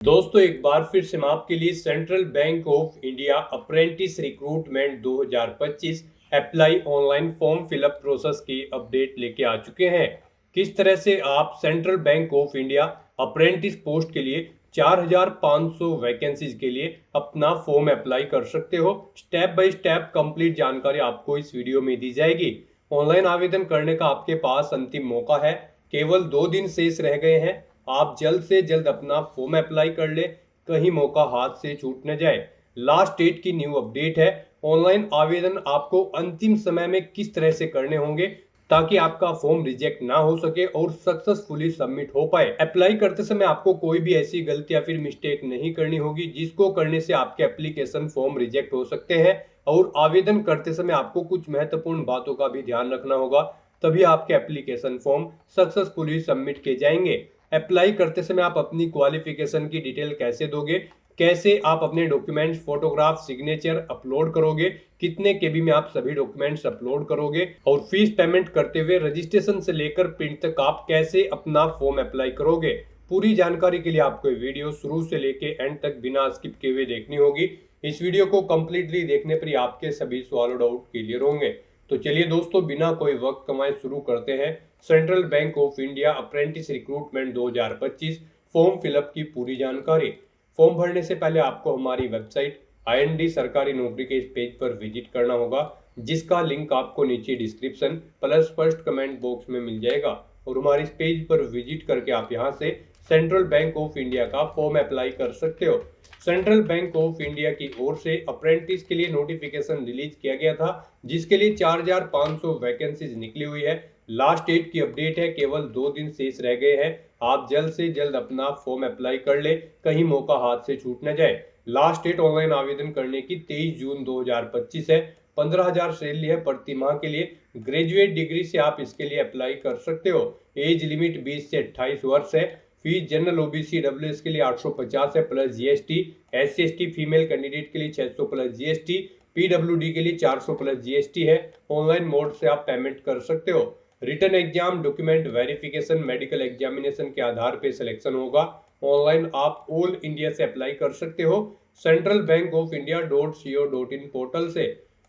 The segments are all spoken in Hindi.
दोस्तों एक बार फिर से हम आपके लिए central bank of India apprentice recruitment 2025 apply online form fill up process की अपडेट लेके आ चुके हैं। किस तरह से आप central bank of India apprentice post के लिए 4500 वैकेंसीज के लिए अपना फॉर्म अप्लाई कर सकते हो। स्टेप बाय स्टेप कंप्लीट जानकारी आपको इस वीडियो में दी जाएगी। ऑनलाइन आवेदन करने का आपके पास अंतिम मौका है, केवल 2 दिन शेष रह गए हैं। आप जल्द से जल्द अपना फॉर्म अप्लाई कर ले, कहीं मौका हाथ से छूट न जाए। लास्ट डेट की न्यू अपडेट है। ऑनलाइन आवेदन आपको अंतिम समय में किस तरह से करने होंगे ताकि आपका फॉर्म रिजेक्ट ना हो सके और सक्सेसफुली सबमिट हो पाए। अप्लाई करते समय आपको कोई भी ऐसी गलती या फिर मिस्टेक नहीं करनी होगी जिसको करने से आपके एप्लीकेशन फॉर्म रिजेक्ट हो सकते हैं। और आवेदन करते समय आपको कुछ महत्वपूर्ण बातों का भी ध्यान रखना होगा, तभी आपके एप्लीकेशन फॉर्म सक्सेसफुली सबमिट किए जाएंगे। अप्लाई करते समय आप अपनी क्वालिफिकेशन की डिटेल कैसे दोगे, कैसे आप अपने डॉक्यूमेंट्स, फोटोग्राफ, सिग्नेचर अपलोड करोगे, कितने केबी में आप सभी डॉक्यूमेंट्स अपलोड करोगे और फीस पेमेंट करते हुए रजिस्ट्रेशन से लेकर प्रिंट तक आप कैसे अपना फॉर्म अप्लाई करोगे। पूरी जानकारी के लिए आपको वीडियो शुरू से लेके एंड तक बिना स्किप किए हुए देखनी होगी। इस वीडियो को कंप्लीटली देखने पर ही आपके सभी सवाल और डाउट क्लियर होंगे। तो चलिए दोस्तों, बिना कोई वक्त कमाए शुरू करते हैं central bank of India apprentice recruitment 2025 form fill up की पूरी जानकारी। फॉर्म भरने से पहले आपको हमारी वेबसाइट IND सरकारी नौकरी के इस पेज पर विजिट करना होगा, जिसका लिंक आपको नीचे description plus first comment box में मिल जाएगा। और हमारे इस पेज पर विजिट करके आप यहां से सेंट्रल बैंक ऑफ इंडिया का फॉर्म अप्लाई कर सकते हो। सेंट्रल बैंक ऑफ इंडिया की ओर से अप्रेंटिस के लिए नोटिफिकेशन रिलीज किया गया था, जिसके लिए 4500 वैकेंसीज निकली हुई है। लास्ट डेट की अपडेट है, केवल 2 दिन शेष रह गए हैं। आप जल्द से जल्द अपना फॉर्म अप्लाई कर ले, कहीं मौका हाथ से छूट न जाए। लास्ट डेट ऑनलाइन आवेदन करने की 23 जून 2025 है। 15,000 सैलरी है प्रति माह के लिए। ग्रेजुएट डिग्री से आप इसके लिए अप्लाई कर सकते हो। एज लिमिट 20 से 28 वर्ष है। फीस जनरल OBC WS के लिए 850 है plus GST। SC ST female candidate के लिए 600 प्लस GST। PWD के लिए 400 प्लस GST है। ऑनलाइन मोड से आप पेमेंट कर सकते हो। Written exam, document verification, medical examination के आधार पे सिलेक्शन होगा। ऑनलाइन आप ऑल इंडिया से अप्लाई कर सकते हो central bank of India .co.in portal से।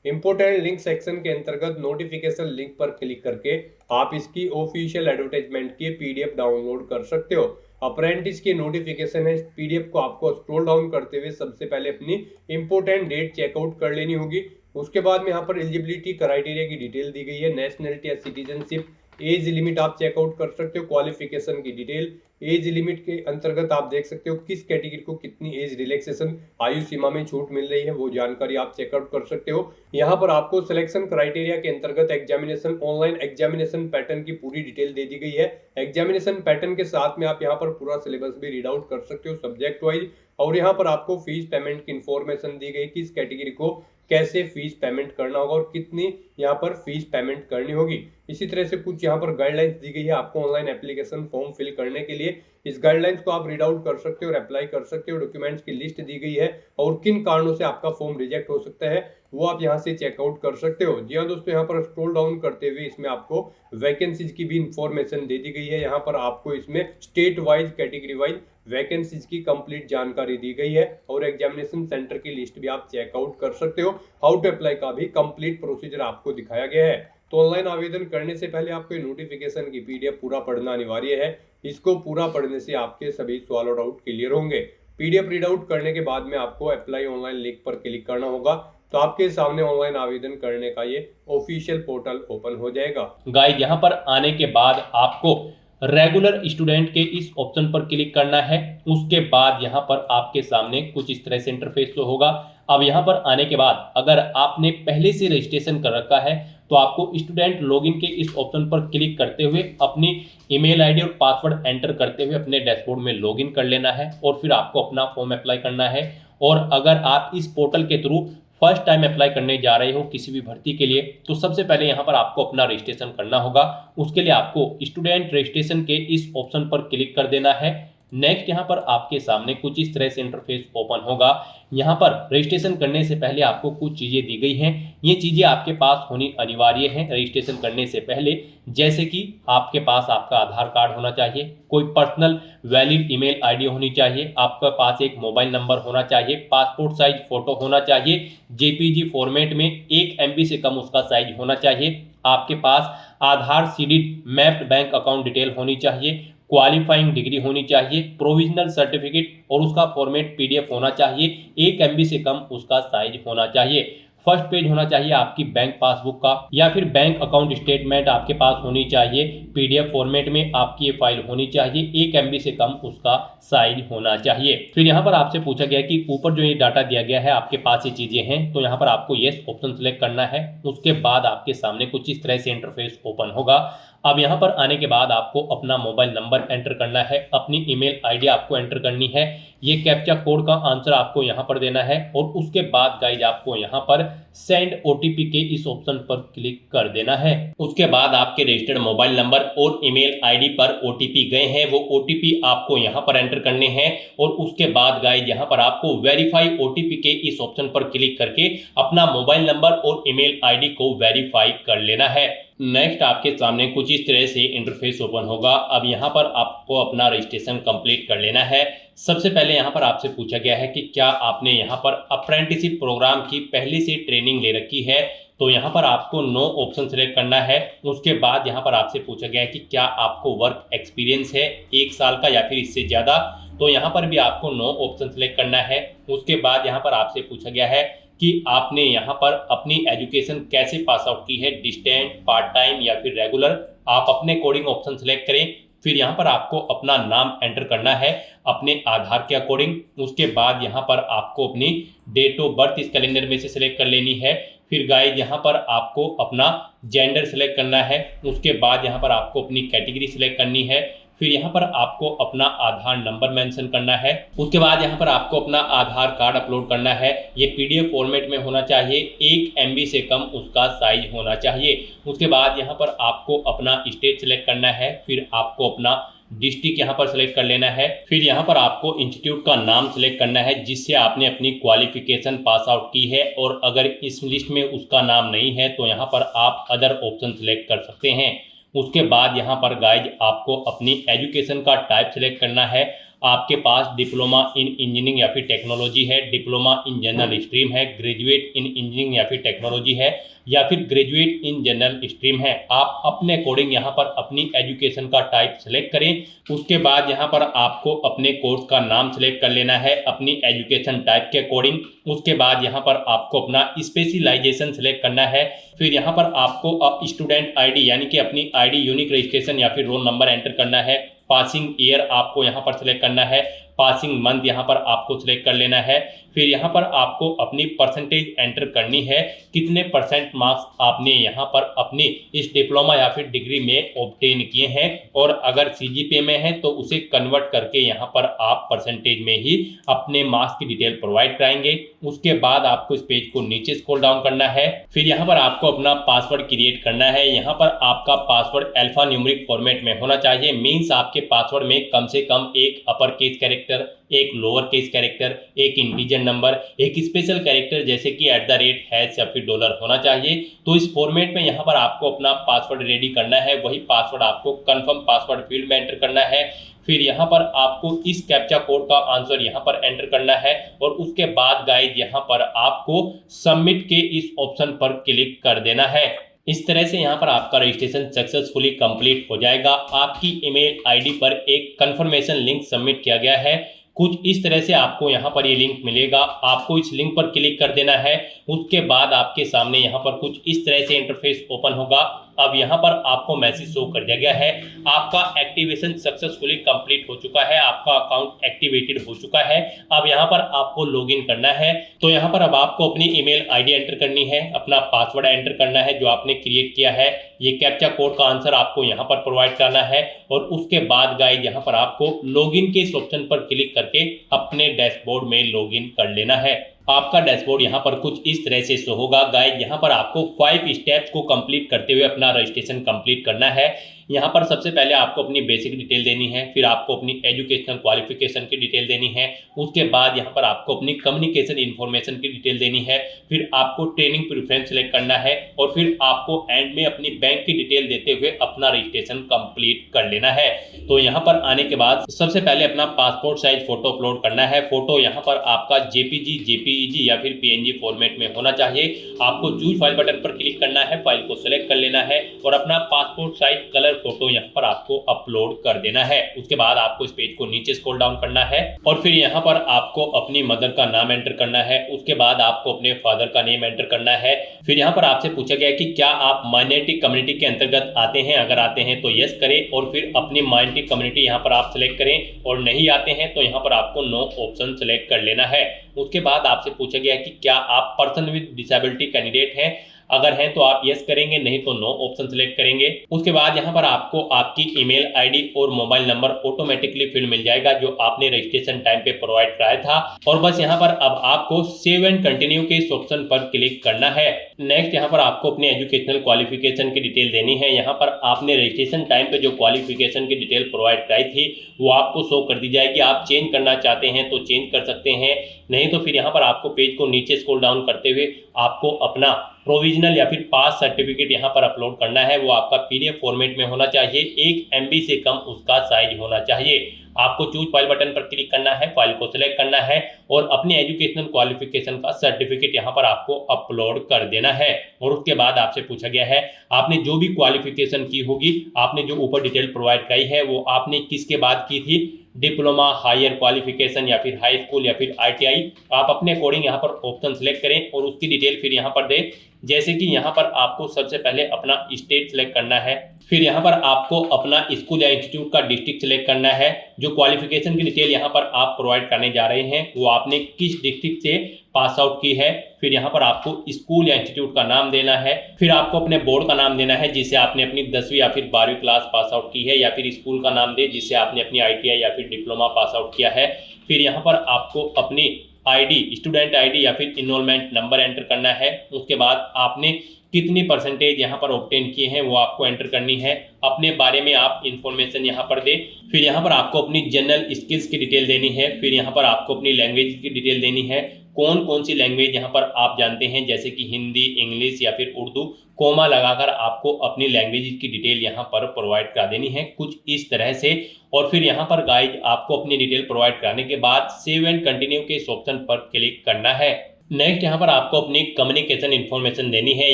इंपोर्टेंट लिंक सेक्शन के अंतर्गत नोटिफिकेशन लिंक पर क्लिक करके आप इसकी ऑफिशियल एडवर्टाइजमेंट की PDF डाउनलोड कर सकते हो। अप्रेंटिस की नोटिफिकेशन है, PDF को आपको स्क्रॉल डाउन करते हुए सबसे पहले अपनी इंपोर्टेंट डेट चेकआउट कर लेनी होगी। उसके बाद में यहाँ पर एलिजिबिलिटी क्राइटेरिया की डिटेल दी गई है। नेशनलिटी या सिटीजनशिप, एज लिमिट आप चेकआउट कर सकते हो। क्वालिफिकेशन की डिटेल, एज लिमिट के अंतर्गत आप देख सकते हो किस कैटेगरी को कितनी एज रिलैक्सेशन आयु सीमा में छूट मिल रही है, वो जानकारी आप चेकआउट कर सकते हो। यहाँ पर आपको सिलेक्शन क्राइटेरिया के अंतर्गत एग्जामिनेशन, ऑनलाइन एग्जामिनेशन पैटर्न की पूरी डिटेल दे दी गई है। एग्जामिनेशन पैटर्न के साथ में आप यहाँ पर पूरा सिलेबस भी रीड आउट कर सकते हो सब्जेक्ट वाइज। और यहाँ पर आपको फीस पेमेंट की इंफॉर्मेशन दी गई, किस कैटेगरी को कैसे फीस पेमेंट करना होगा और कितनी यहाँ पर फीस पेमेंट करनी होगी। इसी तरह से कुछ यहाँ पर गाइडलाइंस दी गई है आपको ऑनलाइन एप्लीकेशन फॉर्म फिल करने के लिए। इस गाइडलाइंस को आप रीड आउट कर सकते हो और अप्लाई कर सकते हो। डॉक्यूमेंट्स की लिस्ट दी गई है और किन कारणों से आपका फॉर्म रिजेक्ट हो सकता है वो आप यहाँ से चेकआउट कर सकते हो। जी हाँ दोस्तों, यहाँ पर स्क्रॉल डाउन करते हुए इसमें आपको वैकेंसीज की भी इंफॉर्मेशन दे दी गई है। यहाँ पर आपको इसमें state wise, category wise vacancies की कंप्लीट जानकारी दी गई है और एग्जामिनेशन सेंटर की लिस्ट भी आप चेकआउट कर सकते हो। हाउ टू अप्लाई का भी कंप्लीट प्रोसीजर आपको दिखाया गया है। तो ऑनलाइन आवेदन करने से पहले आपको नोटिफिकेशन की PDF पूरा पढ़ना अनिवार्य है। इसको पूरा पढ़ने से आपके सभी सवाल और डाउट क्लियर होंगे। PDF रीड आउट करने के बाद में आपको अप्लाई ऑनलाइन लिंक पर क्लिक करना होगा, तो आपके सामने ऑनलाइन आवेदन करने का ये ऑफिशियल पोर्टल ओपन हो जाएगा। गाइस, यहाँ पर आने के बाद आपको रेगुलर स्टूडेंट के इस ऑप्शन पर क्लिक करना है। उसके बाद यहाँ पर आपके सामने कुछ इस तरह से इंटरफेस शो होगा। अब यहाँ पर आने के बाद अगर आपने पहले से रजिस्ट्रेशन कर रखा है तो आपको स्टूडेंट लॉगिन के इस ऑप्शन पर क्लिक करते हुए अपनी ईमेल आईडी और पासवर्ड एंटर करते हुए अपने डैशबोर्ड में लॉगिन कर लेना है और फिर आपको अपना फॉर्म अप्लाई करना है। और अगर आप इस पोर्टल के थ्रू फर्स्ट टाइम अप्लाई करने जा रहे हो किसी भी भर्ती के लिए, तो सबसे पहले यहाँ पर आपको अपना रजिस्ट्रेशन करना होगा। उसके लिए आपको स्टूडेंट रजिस्ट्रेशन के इस ऑप्शन पर क्लिक कर देना है। नेक्स्ट यहाँ पर आपके सामने कुछ इस तरह से इंटरफेस ओपन होगा। यहाँ पर रजिस्ट्रेशन करने से पहले आपको कुछ चीज़ें दी गई हैं, ये चीज़ें आपके पास होनी अनिवार्य है रजिस्ट्रेशन करने से पहले, जैसे कि आपके पास आपका आधार कार्ड होना चाहिए, कोई पर्सनल वैलिड ईमेल आईडी होनी चाहिए, आपके पास एक मोबाइल नंबर होना चाहिए, पासपोर्ट साइज फोटो होना चाहिए, जेपीजी फॉर्मेट में 1 MB से कम उसका साइज होना चाहिए, आपके पास Aadhaar seeded mapped bank account detail होनी चाहिए, क्वालिफाइंग डिग्री होनी चाहिए, प्रोविजनल सर्टिफिकेट और उसका फॉर्मेट PDF होना चाहिए, 1 MB से कम उसका साइज होना चाहिए। फर्स्ट पेज होना चाहिए आपकी बैंक पासबुक का या फिर बैंक अकाउंट स्टेटमेंट आपके पास होनी चाहिए, PDF फॉर्मेट में आपकी ये फाइल होनी चाहिए, 1 MB से कम उसका साइज होना चाहिए। फिर यहाँ पर आपसे पूछा गया कि ऊपर जो ये डाटा दिया गया है आपके पास ये चीजें हैं, तो यहाँ पर आपको येस ऑप्शन सेलेक्ट करना है। उसके बाद आपके सामने कुछ इस तरह से इंटरफेस ओपन होगा। अब यहाँ पर आने के बाद आपको अपना मोबाइल नंबर एंटर करना है, अपनी ईमेल आईडी आपको एंटर करनी है, ये कैप्चा कोड का आंसर आपको यहाँ पर देना है और उसके बाद गाइज आपको यहाँ पर सेंड OTP के इस ऑप्शन पर क्लिक कर देना है। उसके बाद आपके रजिस्टर्ड मोबाइल नंबर और ईमेल आईडी पर OTP गए हैं, वो OTP आपको यहाँ पर एंटर करने हैं और उसके बाद गाइज यहाँ पर आपको वेरीफाई OTP के इस ऑप्शन पर क्लिक करके अपना मोबाइल नंबर और ईमेल आईडी को वेरीफाई कर लेना है। नेक्स्ट आपके सामने कुछ इस तरह से इंटरफेस ओपन होगा। अब यहाँ पर आपको अपना रजिस्ट्रेशन कंप्लीट कर लेना है। सबसे पहले यहाँ पर आपसे पूछा गया है कि क्या आपने यहाँ पर अप्रेंटिसशिप प्रोग्राम की पहले से ट्रेनिंग ले रखी है, तो यहाँ पर आपको नो ऑप्शन सेलेक्ट करना है। उसके बाद यहाँ पर आपसे पूछा गया है कि क्या आपको वर्क एक्सपीरियंस है 1 साल का या फिर इससे ज़्यादा, तो यहाँ पर भी आपको नो ऑप्शन सेलेक्ट करना है। उसके बाद यहाँ पर आपसे पूछा गया है कि आपने यहाँ पर अपनी एजुकेशन कैसे पास आउट की है, डिस्टेंट, पार्ट टाइम या फिर रेगुलर, आप अपने कोडिंग ऑप्शन सेलेक्ट करें। फिर यहाँ पर आपको अपना नाम एंटर करना है अपने आधार के अकॉर्डिंग। उसके बाद यहाँ पर आपको अपनी डेट ऑफ बर्थ इस कैलेंडर में से सिलेक्ट कर लेनी है। फिर गाइज यहाँ पर आपको अपना जेंडर सेलेक्ट करना है। उसके बाद यहाँ पर आपको अपनी कैटेगरी सिलेक्ट करनी है। फिर यहाँ पर आपको अपना आधार नंबर मेंशन करना है। उसके बाद यहाँ पर आपको अपना आधार कार्ड अपलोड करना है। ये PDF फॉर्मेट में होना चाहिए, 1 MB से कम उसका साइज होना चाहिए। उसके बाद यहाँ पर आपको अपना स्टेट सेलेक्ट करना है। फिर आपको अपना डिस्ट्रिक्ट यहाँ पर सेलेक्ट कर लेना है। फिर यहाँ पर आपको इंस्टीट्यूट का नाम सेलेक्ट करना है जिससे आपने अपनी क्वालिफिकेशन पास आउट की है, और अगर इस लिस्ट में उसका नाम नहीं है तो यहाँ पर आप अदर ऑप्शन सेलेक्ट कर सकते हैं। उसके बाद यहाँ पर गाइज आपको अपनी एजुकेशन का टाइप सेलेक्ट करना है। आपके पास डिप्लोमा इन इंजीनियरिंग या फिर टेक्नोलॉजी है, डिप्लोमा इन जनरल स्ट्रीम है, ग्रेजुएट इन इंजीनियरिंग या फिर टेक्नोलॉजी है, या फिर ग्रेजुएट इन जनरल स्ट्रीम है। आप अपने अकॉर्डिंग यहाँ पर अपनी एजुकेशन का टाइप सेलेक्ट करें। उसके बाद यहाँ पर आपको अपने कोर्स का नाम सेलेक्ट कर लेना है अपनी एजुकेशन टाइप के अकॉर्डिंग। उसके बाद यहाँ पर आपको अपना स्पेशलाइजेशन सेलेक्ट करना है। फिर यहाँ पर आपको स्टूडेंट ID यानी कि अपनी ID यूनिक रजिस्ट्रेशन या फिर रोल नंबर एंटर करना है। पासिंग ईयर आपको यहाँ पर सेलेक्ट करना है। पासिंग मंथ यहाँ पर आपको सिलेक्ट कर लेना है। फिर यहाँ पर आपको अपनी परसेंटेज एंटर करनी है, कितने % मार्क्स आपने यहाँ पर अपनी इस डिप्लोमा या फिर डिग्री में ऑब्टेन किए हैं, और अगर CGPA में है तो उसे कन्वर्ट करके यहाँ पर आप परसेंटेज में ही अपने मार्क्स की डिटेल प्रोवाइड कराएंगे। उसके बाद आपको इस पेज को नीचे स्क्रॉल डाउन करना है। फिर यहाँ पर आपको अपना पासवर्ड क्रिएट करना है। यहाँ पर आपका पासवर्ड अल्फा न्यूमेरिक फॉर्मेट में होना चाहिए। मीन्स आपके पासवर्ड में कम से कम एक अपर केस कैरेक्टर, एक लोअर केस कैरेक्टर, एक इंटीजर नंबर, एक स्पेशल कैरेक्टर जैसे कि @ या फिर $, होना चाहिए। तो इस फॉर्मेट में यहाँ पर आपको अपना पासवर्ड रेडी करना है। वही पासवर्ड आपको कंफर्म पासवर्ड फील्ड में एंटर करना है। फिर यहाँ पर आपको इस कैप्चा कोड का आंसर यहाँ पर एंटर करना है, और उसके बाद गाइज यहाँ पर आपको सबमिट के इस ऑप्शन पर क्लिक कर देना है। इस तरह से यहाँ पर आपका रजिस्ट्रेशन सक्सेसफुली कंप्लीट हो जाएगा। आपकी ईमेल आईडी पर एक कंफर्मेशन लिंक सबमिट किया गया है। कुछ इस तरह से आपको यहाँ पर ये लिंक मिलेगा, आपको इस लिंक पर क्लिक कर देना है। उसके बाद आपके सामने यहाँ पर कुछ इस तरह से इंटरफेस ओपन होगा। अब यहाँ पर आपको मैसेज शो कर दिया गया है, आपका एक्टिवेशन सक्सेसफुली कंप्लीट हो चुका है, आपका अकाउंट एक्टिवेटेड हो चुका है। अब यहाँ पर आपको लॉगिन करना है। तो यहाँ पर अब आपको अपनी ईमेल आईडी एंटर करनी है, अपना पासवर्ड एंटर करना है जो आपने क्रिएट किया है। ये कैप्चा कोड का आंसर आपको यहाँ पर प्रोवाइड करना है, और उसके बाद गाइज यहाँ पर आपको लॉगिन के इस ऑप्शन पर क्लिक करके अपने डैशबोर्ड में लॉगिन कर लेना है। आपका डैशबोर्ड यहाँ पर कुछ इस तरह से शो होगा। गाइज यहाँ पर आपको 5 स्टेप्स को कंप्लीट करते हुए अपना रजिस्ट्रेशन कंप्लीट करना है। यहाँ पर सबसे पहले आपको अपनी बेसिक डिटेल देनी है, फिर आपको अपनी एजुकेशनल क्वालिफिकेशन की डिटेल देनी है, उसके बाद यहाँ पर आपको अपनी कम्युनिकेशन इन्फॉर्मेशन की डिटेल देनी है, फिर आपको ट्रेनिंग प्रेफरेंस सेलेक्ट करना है और फिर आपको एंड में अपनी बैंक की डिटेल देते हुए अपना रजिस्ट्रेशन कंप्लीट कर लेना है। तो यहाँ पर आने के बाद सबसे पहले अपना पासपोर्ट साइज फोटो अपलोड करना है। फोटो यहाँ पर आपका जेपीजी, जेपीईजी या फिर पीएनजी फॉर्मेट में होना चाहिए। आपको चूज फाइल बटन पर क्लिक करना है, फाइल को सेलेक्ट कर लेना है और अपना पासपोर्ट साइज कलर फोटो यहाँ पर आपको अपलोड कर देना है। उसके बाद आपको इस पेज को नीचे स्क्रॉल डाउन करना है और फिर यहाँ पर आपको अपनी मदर का नाम एंटर करना है। उसके बाद आपको अपने फादर का नेम एंटर करना है। फिर यहाँ पर आपसे पूछा गया कि क्या आप माइनॉरिटी कम्युनिटी के अंतर्गत आते हैं, अगर आते हैं तो यस करें और फिर अपनी माइनॉरिटी कम्युनिटी यहाँ पर आप सेलेक्ट करें और नहीं आते हैं तो यहाँ पर आपको नो ऑप्शन सेलेक्ट कर लेना है। उसके बाद आपसे पूछा गया कि क्या आप पर्सन विद डिसेबिलिटी कैंडिडेट हैं, अगर हैं तो आप यस करेंगे, नहीं तो नो ऑप्शन सेलेक्ट करेंगे। उसके बाद यहाँ पर आपको आपकी ईमेल आईडी और मोबाइल नंबर ऑटोमेटिकली फिल मिल जाएगा जो आपने रजिस्ट्रेशन टाइम पे प्रोवाइड कराया था और बस यहाँ पर अब आपको सेव एंड कंटिन्यू के इस ऑप्शन पर क्लिक करना है। नेक्स्ट यहाँ पर आपको अपनी एजुकेशनल क्वालिफिकेशन की डिटेल देनी है। यहाँ पर आपने रजिस्ट्रेशन टाइम पे जो क्वालिफिकेशन की डिटेल प्रोवाइड कराई थी वो आपको शो कर दी जाएगी। आप चेंज करना चाहते हैं तो चेंज कर सकते हैं, नहीं तो फिर यहाँ पर आपको पेज को नीचे स्क्रॉल डाउन करते हुए आपको अपना प्रोविजनल या फिर पास सर्टिफिकेट यहाँ पर अपलोड करना है। वो आपका पीडीएफ फॉर्मेट में होना चाहिए, 1 MB से कम उसका साइज होना चाहिए। आपको चूज फाइल बटन पर क्लिक करना है, फाइल को सिलेक्ट करना है और अपने एजुकेशनल क्वालिफिकेशन का सर्टिफिकेट यहाँ पर आपको अपलोड कर देना है। और उसके बाद आपसे पूछा गया है आपने जो भी क्वालिफिकेशन की होगी, आपने जो ऊपर डिटेल प्रोवाइड कराई है वो आपने किसके बाद की थी, डिप्लोमा, हायर क्वालिफिकेशन या फिर हाई स्कूल या फिर ITI। आप अपने अकॉर्डिंग यहाँ पर ऑप्शन सेलेक्ट करें और उसकी डिटेल फिर यहाँ पर दें। जैसे कि यहाँ पर आपको सबसे पहले अपना स्टेट सेलेक्ट करना है, फिर यहाँ पर आपको अपना स्कूल या इंस्टीट्यूट का डिस्ट्रिक्ट सेलेक्ट करना है। जो क्वालिफिकेशन की डिटेल यहाँ पर आप प्रोवाइड करने जा रहे हैं वो आपने किस डिस्ट्रिक्ट से पास आउट की है, फिर यहाँ पर आपको स्कूल या इंस्टीट्यूट का नाम देना है, फिर आपको अपने बोर्ड का नाम देना है जिससे आपने अपनी 10वीं या फिर 12वीं क्लास पास आउट की है, या फिर स्कूल का नाम दे जिससे आपने अपनी ITI या फिर डिप्लोमा पास आउट किया है। फिर यहाँ पर आपको अपनी ID, स्टूडेंट ID या फिर इनरोलमेंट नंबर एंटर करना है। उसके बाद आपने कितनी परसेंटेज यहाँ पर ऑब्टेन किए हैं वो आपको एंटर करनी है। अपने बारे में आप इंफॉर्मेशन यहाँ पर दें। फिर यहाँ पर आपको अपनी जनरल स्किल्स की डिटेल देनी है। फिर यहाँ पर आपको अपनी लैंग्वेज की डिटेल देनी है, कौन कौन सी लैंग्वेज यहाँ पर आप जानते हैं, जैसे कि हिंदी, इंग्लिश या फिर उर्दू। कोमा लगाकर आपको अपनी लैंग्वेज की डिटेल यहाँ पर प्रोवाइड करा देनी है कुछ इस तरह से। और फिर यहाँ पर गाइड आपको अपनी डिटेल प्रोवाइड कराने के बाद सेव एंड कंटिन्यू के इस ऑप्शन पर क्लिक करना है। नेक्स्ट यहाँ पर आपको अपनी कम्युनिकेशन इन्फॉर्मेशन देनी है।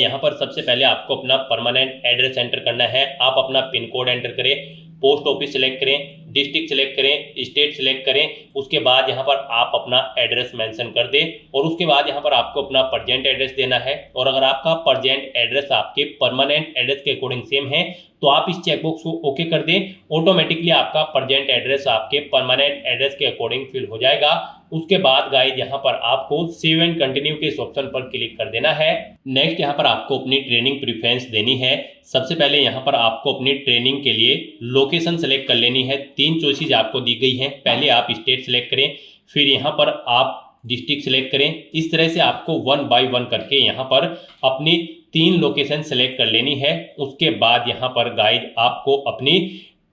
यहाँ पर सबसे पहले आपको अपना परमानेंट एड्रेस एंटर करना है। आप अपना पिन कोड एंटर करें, पोस्ट ऑफिस सेलेक्ट करें, डिस्ट्रिक्ट सेलेक्ट करें, स्टेट सेलेक्ट करें। उसके बाद यहाँ पर आप अपना एड्रेस मेंशन कर दें और उसके बाद यहाँ पर आपको अपना प्रेजेंट एड्रेस देना है। और अगर आपका प्रेजेंट एड्रेस आपके परमानेंट एड्रेस के अकॉर्डिंग सेम है तो आप इस चेकबॉक्स को ओके कर दें। ऑटोमेटिकली आपका प्रेजेंट एड्रेस आपके परमानेंट एड्रेस के अकॉर्डिंग फिल हो जाएगा। उसके बाद गाइस यहाँ पर आपको सेव एंड कंटिन्यू के इस ऑप्शन पर क्लिक कर देना है। नेक्स्ट यहाँ पर आपको अपनी ट्रेनिंग प्रेफरेंस देनी है। सबसे पहले यहाँ पर आपको अपनी ट्रेनिंग के लिए लोकेशन सेलेक्ट कर लेनी है। 3 चॉइसेस आपको दी गई हैं। पहले आप स्टेट सेलेक्ट करें, फिर यहाँ पर आप डिस्ट्रिक्ट सेलेक्ट करें। इस तरह से आपको 1 बाय 1 करके यहाँ पर अपनी 3 लोकेशन सेलेक्ट कर लेनी है। उसके बाद यहाँ पर गाइड आपको अपनी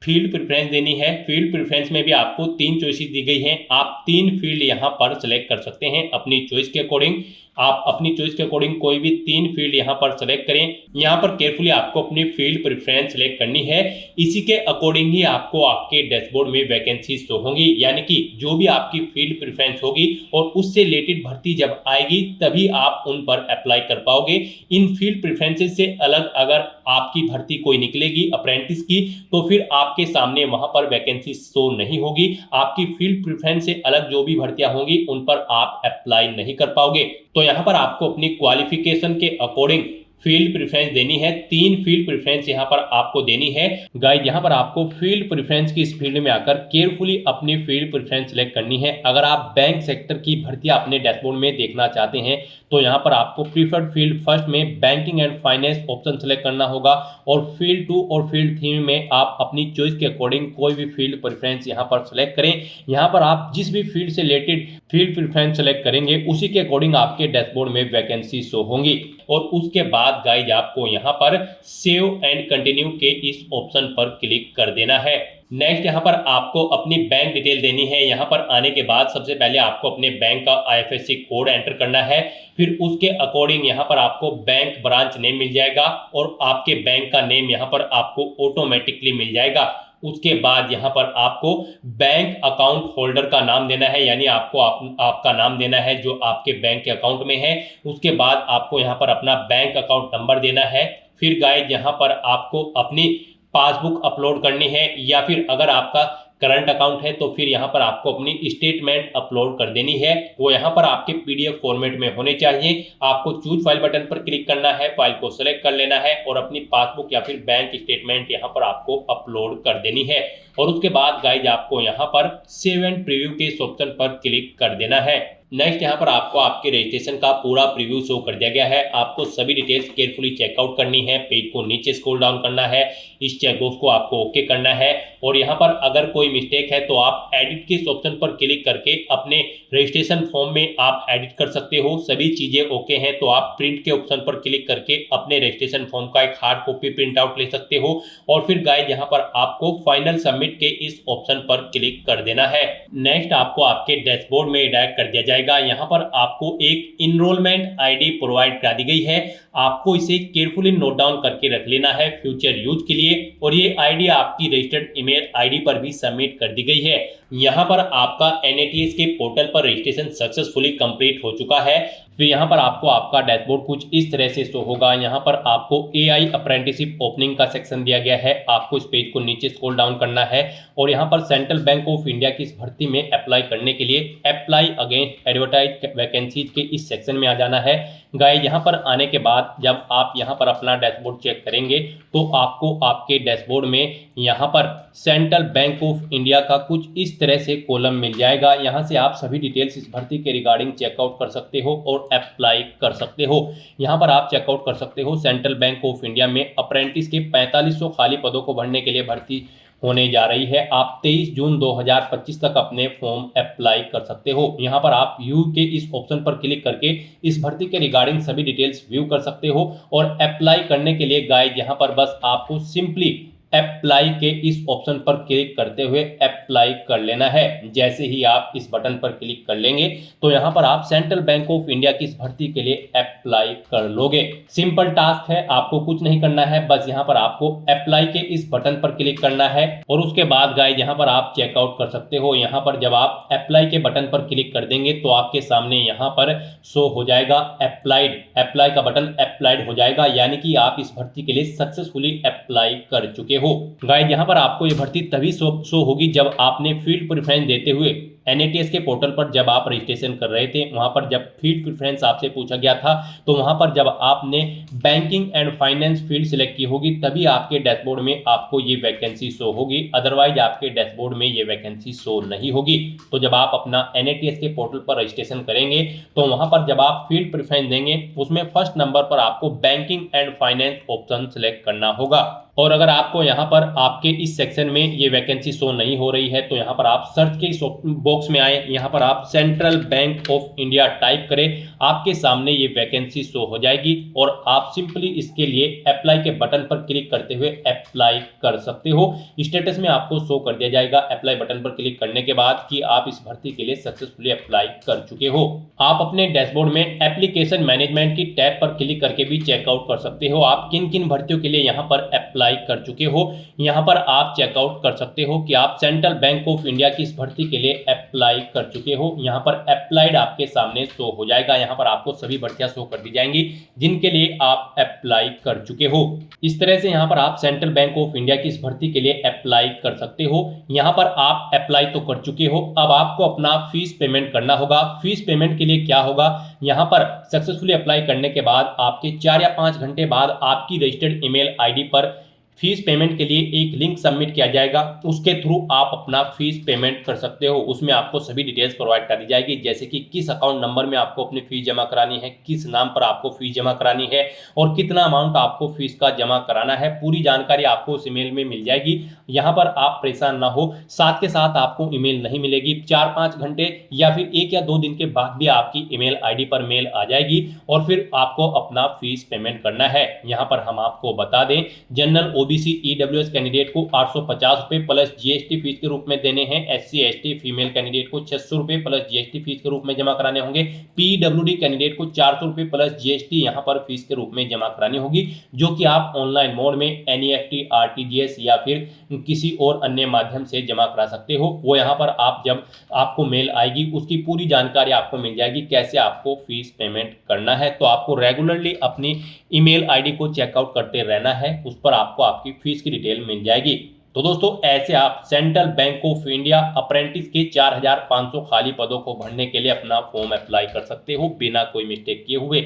फील्ड प्रेफरेंस देनी है। फील्ड प्रेफरेंस में भी आपको 3 चॉइसेस दी गई हैं। आप 3 फील्ड यहाँ पर सेलेक्ट कर सकते हैं अपनी चॉइस के अकॉर्डिंग। आप अपनी चॉइस के अकॉर्डिंग कोई भी 3 फील्ड यहाँ पर सेलेक्ट करें। यहाँ पर केयरफुली आपको अपनी फील्ड प्रेफरेंस सेलेक्ट करनी है। इसी के अकॉर्डिंग ही आपको आपके डैशबोर्ड में वैकेंसी शो होंगी, यानी कि जो भी आपकी फील्ड प्रेफरेंस होगी और उससे रिलेटेड भर्ती जब आएगी तभी आप उन पर अप्लाई कर पाओगे। इन फील्ड प्रेफरेंसेस से अलग अगर आपकी भर्ती कोई निकलेगी अप्रेंटिस की तो फिर आपके सामने वहां पर वैकेंसी शो नहीं होगी। आपकी फील्ड प्रेफरेंस से अलग जो भी भर्तियां होंगी उन पर आप अप्लाई नहीं कर पाओगे। तो यहाँ पर आपको अपनी क्वालिफिकेशन के अकॉर्डिंग फील्ड प्रेफरेंस देनी है। 3 फील्ड प्रेफरेंस यहाँ पर आपको देनी है। गाइस यहाँ पर आपको फील्ड प्रेफरेंस की इस फील्ड में आकर केयरफुली अपनी फील्ड प्रेफरेंस सेलेक्ट करनी है। अगर आप बैंक सेक्टर की भर्तियां अपने डैशबोर्ड में देखना चाहते हैं तो यहाँ पर आपको प्रीफर्ड फील्ड फर्स्ट में banking and finance option select करना होगा और फील्ड 2 और फील्ड 3 में आप अपनी चॉइस के अकॉर्डिंग कोई भी फील्ड प्रेफरेंस यहाँ पर सेलेक्ट करें। यहाँ पर आप जिस भी फील्ड से रिलेटेड फील्ड प्रेफरेंस सेलेक्ट करेंगे उसी के अकॉर्डिंग आपके डैशबोर्ड में वैकेंसी शो होंगी। और उसके बाद बाद गाइज आपको यहाँ पर सेव एंड कंटिन्यू के इस ऑप्शन पर क्लिक कर देना है। नेक्स्ट यहाँ पर आपको अपनी बैंक डिटेल देनी है। यहाँ पर आने के बाद सबसे पहले आपको अपने बैंक का IFSC कोड एंटर करना है, फिर उसके अकॉर्डिंग यहाँ पर आपको बैंक ब्रांच नेम मिल जाएगा और आपके बैंक का नेम यहाँ पर आपको ऑटोमेटिकली मिल जाएगा। उसके बाद यहाँ पर आपको बैंक अकाउंट होल्डर का नाम देना है, यानी आपको आपका नाम देना है जो आपके बैंक के अकाउंट में है। उसके बाद आपको यहाँ पर अपना बैंक अकाउंट नंबर देना है। फिर गाइज यहाँ पर आपको अपनी पासबुक अपलोड करनी है, या फिर अगर आपका करंट अकाउंट है तो फिर यहाँ पर आपको अपनी स्टेटमेंट अपलोड कर देनी है। वो यहाँ पर आपके PDF फॉर्मेट में होने चाहिए। आपको चूज फाइल बटन पर क्लिक करना है, फाइल को सेलेक्ट कर लेना है और अपनी पासबुक या फिर बैंक स्टेटमेंट यहाँ पर आपको अपलोड कर देनी है। और उसके बाद गाइज आपको यहाँ पर सेव एंड प्रीव्यू के इस ऑप्शन पर क्लिक कर देना है। नेक्स्ट यहाँ पर आपको आपके रजिस्ट्रेशन का पूरा प्रीव्यू शो कर दिया गया है। आपको सभी डिटेल्स केयरफुली चेकआउट करनी है, पेज को नीचे स्क्रॉल डाउन करना है, इस चेकबॉक्स को आपको ओके करना है। और यहाँ पर अगर कोई मिस्टेक है तो आप एडिट के इस ऑप्शन पर क्लिक करके अपने रजिस्ट्रेशन फॉर्म में आप एडिट कर सकते हो। सभी चीजें ओके हैं तो आप प्रिंट के ऑप्शन पर क्लिक करके अपने रजिस्ट्रेशन फॉर्म का एक हार्ड कॉपी प्रिंट आउट ले सकते हो। और फिर गाइज यहाँ पर आपको फाइनल सबमिट के इस ऑप्शन पर क्लिक कर देना है। नेक्स्ट आपको आपके डैशबोर्ड में डायरेक्ट कर दिया जाएगा। यहाँ पर आपको एक इनरोलमेंट ID प्रोवाइड करा दी गई है। आपको इसे केयरफुली नोट डाउन करके रख लेना है फ्यूचर यूज के लिए। और ये ID आपकी रजिस्टर्ड ईमेल ID पर भी सबमिट कर दी गई है। यहाँ पर आपका NATS के पोर्टल पर रजिस्ट्रेशन सक्सेसफुली कंप्लीट हो चुका है। फिर यहाँ पर आपको आपका डैशबोर्ड कुछ इस तरह से शो होगा। यहाँ पर आपको AI अप्रेंटिसशिप ओपनिंग का सेक्शन दिया गया है। आपको इस पेज को नीचे स्क्रॉल डाउन करना है और यहाँ पर सेंट्रल बैंक ऑफ इंडिया की इस भर्ती में अप्लाई करने के लिए अप्लाई अगेंस्ट एडवर्टाइज वैकेंसीज के इस सेक्शन में आ जाना है। गाइस यहाँ पर आने के बाद जब आप यहाँ पर अपना डैशबोर्ड चेक करेंगे तो आपको आपके डैशबोर्ड में यहाँ पर सेंट्रल बैंक ऑफ इंडिया का कुछ इस तरह से कॉलम मिल जाएगा। यहाँ से आप सभी डिटेल्स इस भर्ती के रिगार्डिंग चेकआउट कर सकते हो और अप्लाई कर सकते हो। यहाँ पर आप चेकआउट कर सकते हो सेंट्रल बैंक ऑफ इंडिया में अप्रेंटिस के 4500 खाली पदों को भरने के लिए भर्ती होने जा रही है। आप 23 जून 2025 तक अपने फॉर्म अप्लाई कर सकते हो। यहाँ पर आप व्यू के इस ऑप्शन पर क्लिक करके इस भर्ती के रिगार्डिंग सभी डिटेल्स व्यू कर सकते हो। और अप्लाई करने के लिए गाइड यहाँ पर बस आपको सिंपली अप्लाई के इस ऑप्शन पर क्लिक करते हुए अप्लाई कर लेना है। जैसे ही आप इस बटन पर क्लिक कर लेंगे तो यहाँ पर आप सेंट्रल बैंक ऑफ इंडिया की इस भर्ती के लिए अप्लाई कर लोगे। सिंपल टास्क है, आपको कुछ नहीं करना है, बस यहाँ पर आपको अप्लाई के इस बटन पर क्लिक करना है और उसके बाद गाइस यहाँ पर आप चेकआउट कर सकते हो। यहाँ पर जब आप अप्लाई के बटन पर क्लिक कर देंगे तो आपके सामने यहाँ पर शो हो जाएगा अप्लाइड, अप्लाई का बटन अप्लाइड हो जाएगा, यानी कि आप इस भर्ती के लिए सक्सेसफुली अप्लाई कर चुके हो। गाइस यहाँ पर आपको ये भर्ती तभी शो होगी जब आपने फील्ड प्रेफरेंस देते हुए NATS के पोर्टल पर जब आप रजिस्ट्रेशन कर रहे थे, वहां पर जब फील्ड प्रेफरेंस आपसे पूछा गया था तो वहां पर जब आपने banking and finance field select की होगी तभी आपके डैशबोर्ड में आपको ये वैकेंसी शो होगी, अदरवाइज आपके डैशबोर्ड में ये वैकेंसी शो नहीं होगी। तो जब आप अपना NATS के पोर्टल पर रजिस्ट्रेशन करेंगे तो वहां पर जब आप फील्ड प्रेफरेंस देंगे उसमें फर्स्ट नंबर पर आपको banking and finance option select करना होगा। और अगर आपको यहाँ पर आपके इस सेक्शन में ये वैकेंसी शो नहीं हो रही है तो यहाँ पर आप सर्च के इस बॉक्स में आए, यहाँ पर आप central bank of India type करें, आपके सामने ये वैकेंसी शो हो जाएगी और आप सिंपली इसके लिए अप्लाई के बटन पर क्लिक करते हुए अप्लाई कर सकते हो। स्टेटस में आपको शो कर दिया जाएगा अप्लाई बटन पर क्लिक करने के बाद कि आप इस भर्ती के लिए सक्सेसफुली अप्लाई कर चुके हो। आप अपने डैशबोर्ड में एप्लीकेशन मैनेजमेंट की टैब पर क्लिक करके भी चेकआउट कर सकते हो आप किन किन भर्तियों के लिए यहाँ पर अप्लाई कर चुके हो। यहाँ पर आप चेकआउट कर सकते हो कि आप सेंट्रल बैंक ऑफ इंडिया की इस भर्ती के लिए अप्लाई कर चुके हो। यहाँ पर अप्लाइड आपके सामने शो हो जाएगा। यहाँ पर आपको सभी भर्तियां शो कर दी जाएंगी जिनके लिए आप अप्लाई कर चुके हो। इस तरह से यहाँ पर आप सेंट्रल बैंक ऑफ इंडिया की इस भर्ती के लिए अप्लाई कर सकते हो। यहाँ पर आप अप्लाई तो कर चुके हो, अब आपको अपना फीस पेमेंट करना होगा। फीस पेमेंट के लिए क्या होगा, यहाँ पर सक्सेसफुली अप्लाई करने के बाद आपके 4 या 5 घंटे बाद आपकी रजिस्टर्ड ईमेल ID पर फीस पेमेंट के लिए एक लिंक सबमिट किया जाएगा, उसके थ्रू आप अपना फीस पेमेंट कर सकते हो। उसमें आपको सभी डिटेल्स प्रोवाइड कर दी जाएगी, जैसे कि किस अकाउंट नंबर में आपको अपनी फीस जमा करानी है, किस नाम पर आपको फीस जमा करानी है और कितना अमाउंट आपको फीस का जमा कराना है। पूरी जानकारी आपको उस ईमेल में मिल जाएगी। यहाँ पर आप परेशान ना हो, साथ के साथ आपको ईमेल नहीं मिलेगी। 4-5 घंटे या फिर 1 या 2 दिन के बाद भी आपकी ईमेल आईडी पर मेल आ जाएगी और फिर आपको अपना फीस पेमेंट करना है। यहाँ पर हम आपको बता दें, जनरल ओबीसी ईडब्ल्यूएस कैंडिडेट को 850 रुपए प्लस जीएसटी फीस के रूप में देने हैं। एससी एसटी फीमेल कैंडिडेट को 600 रुपए प्लस जीएसटी फीस के रूप में जमा कराने होंगे। पीडब्ल्यूडी कैंडिडेट को 400 रुपए प्लस जीएसटी यहाँ पर फीस के रूप में जमा करानी होगी, जो कि आप ऑनलाइन मोड में एनईएफटी, आरटीजीएस या फिर किसी और अन्य माध्यम से जमा करा सकते हो। वो यहाँ पर आप जब आपको मेल आएगी उसकी पूरी जानकारी आपको मिल जाएगी, कैसे आपको फीस पेमेंट करना है। तो आपको रेगुलरली अपनी ईमेल आईडी को चेकआउट करते रहना है, उस पर आपको आपकी फीस की डिटेल मिल जाएगी। तो दोस्तों, ऐसे आप central bank of India apprentice के 4500 खाली पदों को भरने के लिए अपना फॉर्म अप्लाई कर सकते हो बिना कोई मिस्टेक किए हुए।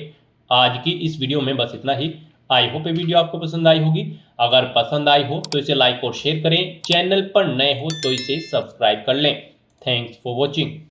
आज की इस वीडियो में बस इतना ही। आई होप ये वीडियो आपको पसंद आई होगी। अगर पसंद आई हो तो इसे लाइक और शेयर करें। चैनल पर नए हो तो इसे सब्सक्राइब कर लें। Thanks for watching.